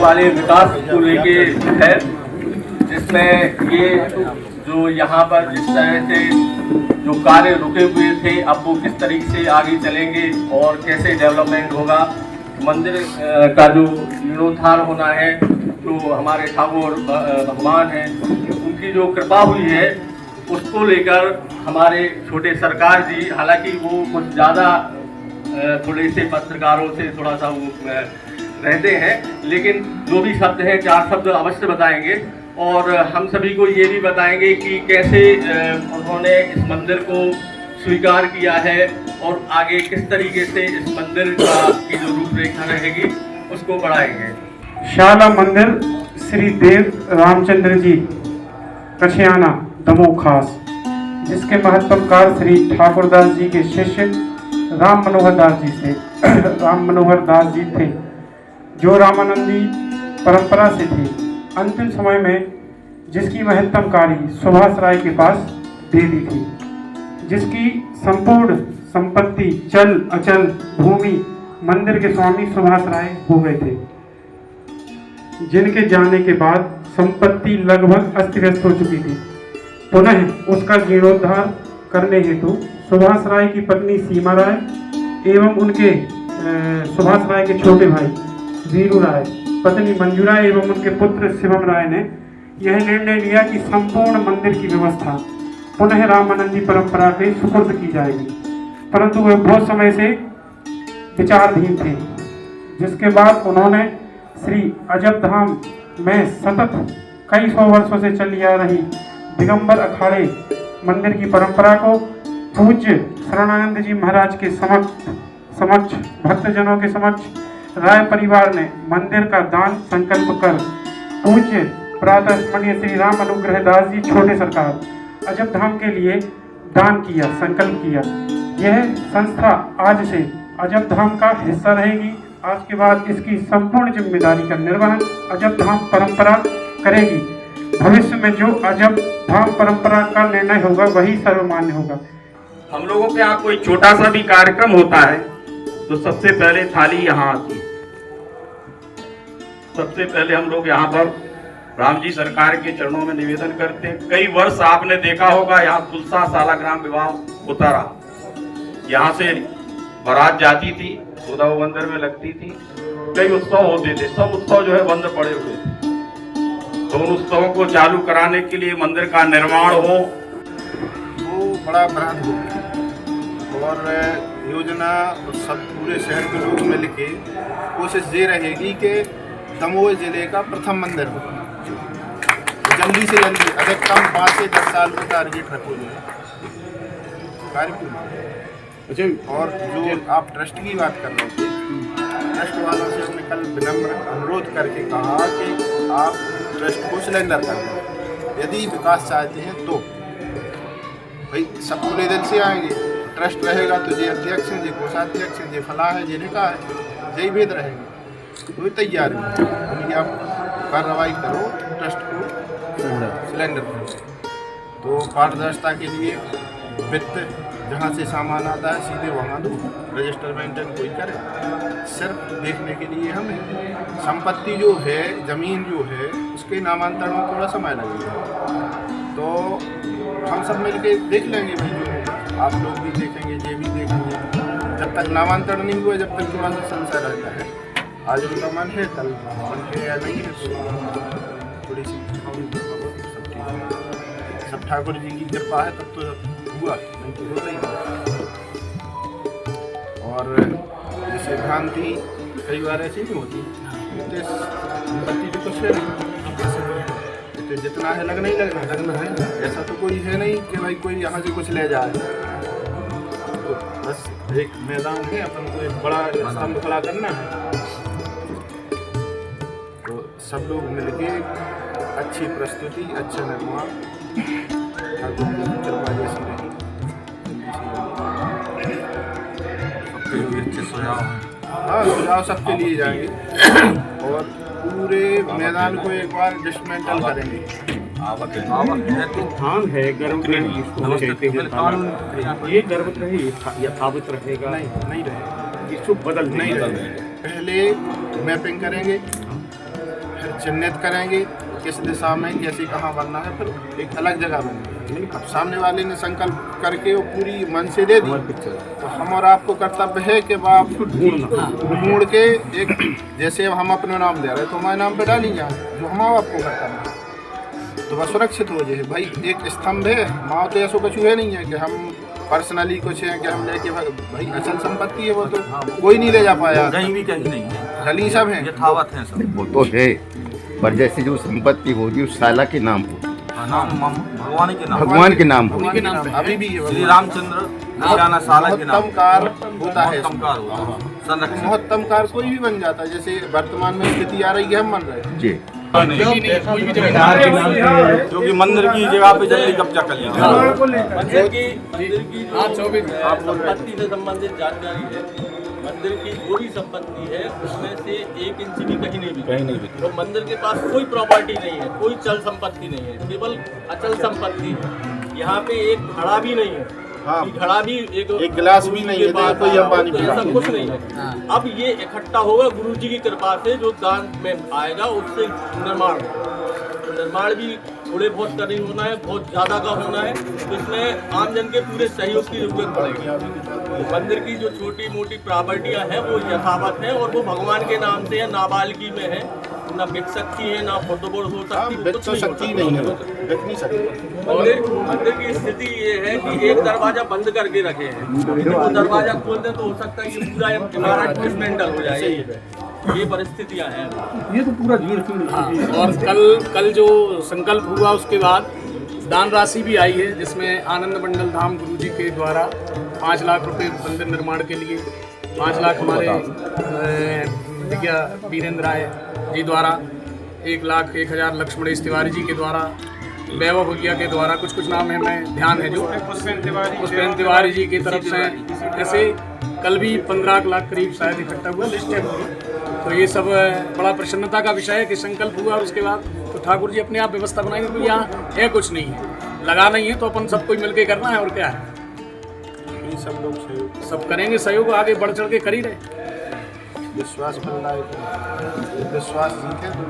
वाले विकास को लेके है, जिसमें ये जो यहाँ पर जिस तरह से जो कार्य रुके हुए थे अब वो किस तरीके से आगे चलेंगे और कैसे डेवलपमेंट होगा। मंदिर का जो जीर्णोद्धार होना है, तो हमारे ठाकुर भगवान हैं उनकी जो कृपा हुई है उसको लेकर हमारे छोटे सरकार जी, हालांकि वो कुछ ज़्यादा थोड़े से पत्रकारों से थोड़ा सा वो रहते हैं, लेकिन जो भी शब्द हैं 4 शब्द अवश्य बताएंगे और हम सभी को ये भी बताएंगे कि कैसे उन्होंने इस मंदिर को स्वीकार किया है और आगे किस तरीके से इस मंदिर की जो रूपरेखा रहेगी उसको बढ़ाएंगे। शाला मंदिर श्री देव रामचंद्र जी कछियाना दमोह खास, जिसके महत्वकार श्री ठाकुरदास जी के शिष्य राम मनोहर दास जी थे, जो रामानंदी परंपरा से थे। अंतिम समय में जिसकी महत्तमकारी सुभाष राय के पास दे दी थी, जिसकी संपूर्ण संपत्ति चल अचल भूमि मंदिर के स्वामी सुभाष राय हो गए थे, जिनके जाने के बाद संपत्ति लगभग अस्त व्यस्त हो चुकी थी। पुनः उसका जीर्णोद्धार करने हेतु सुभाष राय की पत्नी सीमा राय एवं उनके सुभाष राय के छोटे भाई वीरू राय, पत्नी मंजू राय एवं उनके पुत्र शिवम राय ने यह निर्णय लिया कि संपूर्ण मंदिर की व्यवस्था पुनः रामानंदी परंपरा के सुपुर्द की जाएगी, परंतु वह बहुत समय से विचाराधीन थे। जिसके बाद उन्होंने श्री अजब धाम में सतत कई सौ वर्षों से चली आ रही दिगंबर अखाड़े मंदिर की परंपरा को पूज्य शरणानंद जी महाराज के समक्ष भक्तजनों के समक्ष राय परिवार ने मंदिर का दान संकल्प कर पूज्य प्रातः स्मरणीय श्री राम अनुग्रह दास जी छोटे सरकार अजब धाम के लिए दान किया, संकल्प किया। यह संस्था आज से अजब धाम का हिस्सा रहेगी। आज के बाद इसकी संपूर्ण जिम्मेदारी का निर्वहन अजब धाम परंपरा करेगी। भविष्य में जो अजब धाम परंपरा का निर्णय होगा वही सर्वमान्य होगा। हम लोगों के यहाँ कोई छोटा सा भी कार्यक्रम होता है तो सबसे पहले थाली यहाँ आती है। सबसे पहले हम लोग यहाँ पर राम जी सरकार के चरणों में निवेदन करते हैं। कई वर्ष आपने देखा होगा यहाँ तुलसा सालाग्राम विवाह होता रहा। यहाँ से बारात जाती थी, उद्धव मंदिर में लगती थी, कई उत्सव होते थे। सब उत्सव जो है बंद पड़े हुए थे। तो उन उत्सवों को चालू कराने के लिए मंदिर का निर्माण हो, वो बड़ा अपराध हो और योजना सब पूरे शहर के लोग मिल के कोशिश ये रहेगी कि दमोह जिले का प्रथम मंदिर हो। जल्दी से जल्दी अधिकतम 5 से 10 साल का टारगेट रखो कार्य। और जो आप ट्रस्ट की बात कर रहे थे, ट्रस्ट वालों से हमने कल विनम्र अनुरोध करके कहा कि आप ट्रस्ट को सिलेंडर कर दें। यदि विकास चाहते हैं तो भाई सब खुले दिल से आएंगे। ट्रस्ट रहेगा तो ये अध्यक्ष हैं, ये कोषाध्यक्ष हैं, ये फला है, ये निका है, यही भेद रहेंगे। तो तैयार है उनकी आप कार्रवाई करो, ट्रस्ट को सिलेंडर करो। तो पारदर्शिता के लिए वित्त जहाँ से सामान आता है सीधे वहाँ दो, रजिस्टर मेंटेन कोई करे। सिर्फ देखने के लिए हमें संपत्ति जो है, ज़मीन जो है, उसके नामांतरण में थोड़ा समय लगेगा। तो हम सब मिलके देख लेंगे भाई, आप लोग भी देखेंगे, ये भी देखेंगे। जब तक नामांतरण नहीं हुआ, जब तक थोड़ा सा संशय रहता है। आज उनका मन है, कल मन है या नहीं है, थोड़ी सी सब ठाकुर जी की कृपा है तब तो हुआ, नहीं तो होता ही। और जैसे भ्रांति कई बार ऐसी नहीं होती, संपत्ति जो कुछ है तो जितना है लगना ही लगना है। ऐसा तो कोई है नहीं कि भाई कोई यहाँ से कुछ ले जाए। तो बस एक मैदान है, अपन को एक बड़ा स्तंभ खड़ा करना है। तो सब लोग मिलके अच्छी प्रस्तुति, अच्छा निर्माण, ठाकुर की कृपा जैसी रही, अच्छे सुझाव हैं। हाँ, सुझाव सबके लिए जाएंगे और पूरे मैदान को एक बार डिसमेंटल करेंगे। धाम है गर्भ रही, ये गर्भ रही यथावत रहेगा? नहीं रहेगा, इसको बदल नहीं रहेगा। पहले मैपिंग करेंगे, चिन्हित करेंगे किस दिशा में कैसे कहाँ बनना है, फिर एक अलग जगह बनेगी। अब सामने वाले ने संकल्प करके वो पूरी मन से दे दी, तो हम और आपको कर्तव्य है कि आप ढूंढ के एक, जैसे हम अपने नाम दे रहे हैं तो हमारे नाम पे डाली जाए, जो हम आपको कर्तव्य तो वह सुरक्षित हो जाए। भाई एक स्तंभ है, माँ तो ऐसा कुछ है नहीं है कि हम पर्सनली कुछ है कि हम लेके भाई अचल संपत्ति है, वो तो कोई नहीं ले जा पाया, कहीं भी कहीं नहीं है, डली सब है, यथावत है सब। वो तो है, पर जैसे जो संपत्ति होगी उस साला के नाम हो, नाम भगवान के नाम, भगवान के नाम हो। उन्हीं के नाम अभी भी है। श्री रामचंद्र निशाना साला के नाम, महत्तम कार होता है, महत्तम कार होता है, संरक्षण। महत्तम कार कोई भी बन जाता है। जैसे वर्तमान में स्थिति आ रही है, हम बन रहे हैं जी, क्योंकि मंदिर की जगह पे जल्दी कब्जा कर लिया। मंदिर की संपत्ति से संबंधित जानकारी है। मंदिर की जो भी संपत्ति है उसमें से 1 इंच भी कहीं नहीं भी, तो मंदिर के पास कोई प्रॉपर्टी नहीं है, कोई चल संपत्ति नहीं है, केवल अचल संपत्ति है। यहाँ पे एक घड़ा भी नहीं है, हाँ। घड़ा भी एक गिलास भी नहीं है, कोई अंबानी भी सब कुछ नहीं है। अब ये इकट्ठा होगा गुरु जी की कृपा से, जो दान में आएगा उससे निर्माण भी थोड़े बहुत का नहीं होना है, बहुत ज़्यादा का होना है, तो इसमें आमजन के पूरे सहयोग की जरूरत पड़ेगी। मंदिर की जो छोटी मोटी प्रॉपर्टियां हैं वो यथावत हैं और वो भगवान के नाम से है, नाबालिगी में है, ना बिक सकती है, ना फुटबॉल हो सकती, तो शक्ति नहीं है, देख नहीं सकते। मंदिर की स्थिति ये है कि एक दरवाजा बंद करके रखे हैं, यदि वो दरवाजा खोल दें तो हो सकता है कि पूरा इमारत डिसमेंटल हो जाए, ये परिस्थितियां हैं। और कल जो संकल्प हुआ उसके बाद दान राशि भी आई है, जिसमें आनंद मंडल धाम गुरुजी के द्वारा 5 लाख रुपए मंदिर निर्माण के लिए, 5 लाख हमारे भैया वीरेंद्र राय जी द्वारा, 1,01,000 लक्ष्मणेश तिवारी जी के द्वारा, वैभव भैया के द्वारा, कुछ नाम है मैं ध्यान है जो पुष्पेंद्र तिवारी जी की तरफ से, ऐसे कल भी 15 लाख करीब शायद इकट्ठा हुआ, लिस्ट है पूरी। तो ये सब बड़ा प्रसन्नता का विषय है कि संकल्प हुआ और उसके बाद तो ठाकुर जी अपने आप व्यवस्था बनाएंगे, क्योंकि यहाँ है कुछ नहीं है, लगा नहीं है, तो अपन सबको मिलके करना है और क्या है, सब लोग सब करेंगे सहयोग, आगे बढ़ चढ़ के कर ही रहे। विश्वास बन रहा है, विश्वास जीते तो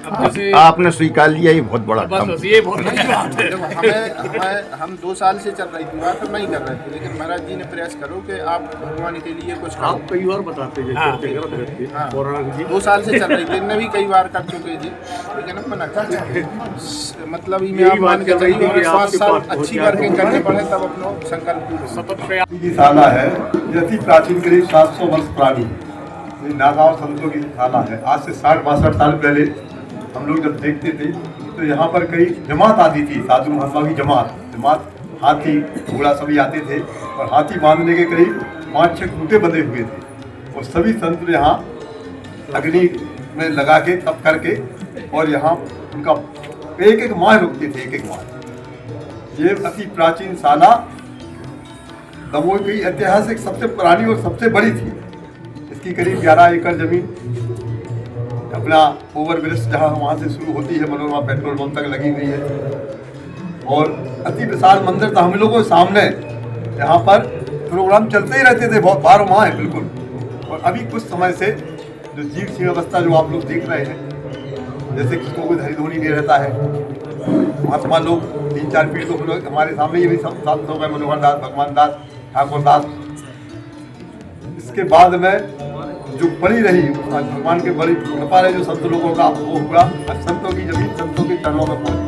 अब जैसे आपने स्वीकार लिया, ये बहुत बड़ा काम। बस ये बहुत बड़ी बात है। हम 2 साल से चल रही थी बात, तो नहीं कर रहे थे, लेकिन महाराज जी ने प्रयास करो कि आप भगवान के लिए कुछ करो। कई बार बताते हैं, हाँ, 2 साल से चल रही थी, इनने भी कई बार कर चुके जी, लेकिन अब मना कर मतलब ही में आप मान के चलिए 5 साल अच्छी वर्किंग करने पड़े तब अपना संकल्प पूरा। की शाला है, ये अति प्राचीन, करीब 700 वर्ष पुरानी ये नागांव संतों की शाला है। आज से 60-62 साल पहले हम लोग जब देखते थे तो यहाँ पर कई जमात आती थी, साधु महात्मा की जमात, हाथी घोड़ा सभी आते थे और हाथी बांधने के करीब 5-6 खूंटे बंधे हुए थे और सभी संत यहाँ अग्नि में लगा के तप करके और यहाँ उनका एक माह रुकते थे, एक माह। ये अति प्राचीन शाला दमोह की ऐतिहासिक सबसे पुरानी और सबसे बड़ी थी। इसकी करीब 11 एकड़ जमीन अपना ओवर ब्रिज जहाँ वहाँ से शुरू होती है, मनोरमा पेट्रोल पंप तक लगी हुई है और अति विशाल मंदिर था। हम लोगों के सामने यहाँ पर प्रोग्राम चलते ही रहते थे, बहुत 12 माह है बिल्कुल। और अभी कुछ समय से जो जीव की व्यवस्था जो आप लोग देख रहे हैं, जैसे कि कोई धरी नहीं रहता है, महात्मा लोग 3-4 पीढ़ी को लोग हमारे सामने, ये भी सब संत हो गए, मनोहर दास, भगवान दास, ठाकुर दास। इसके बाद में जो बड़ी रही भगवान के बड़ी कृपा रही, जो संत लोगों का वो हुआ, संतों की जमीन संतों के चरणों में पहुंच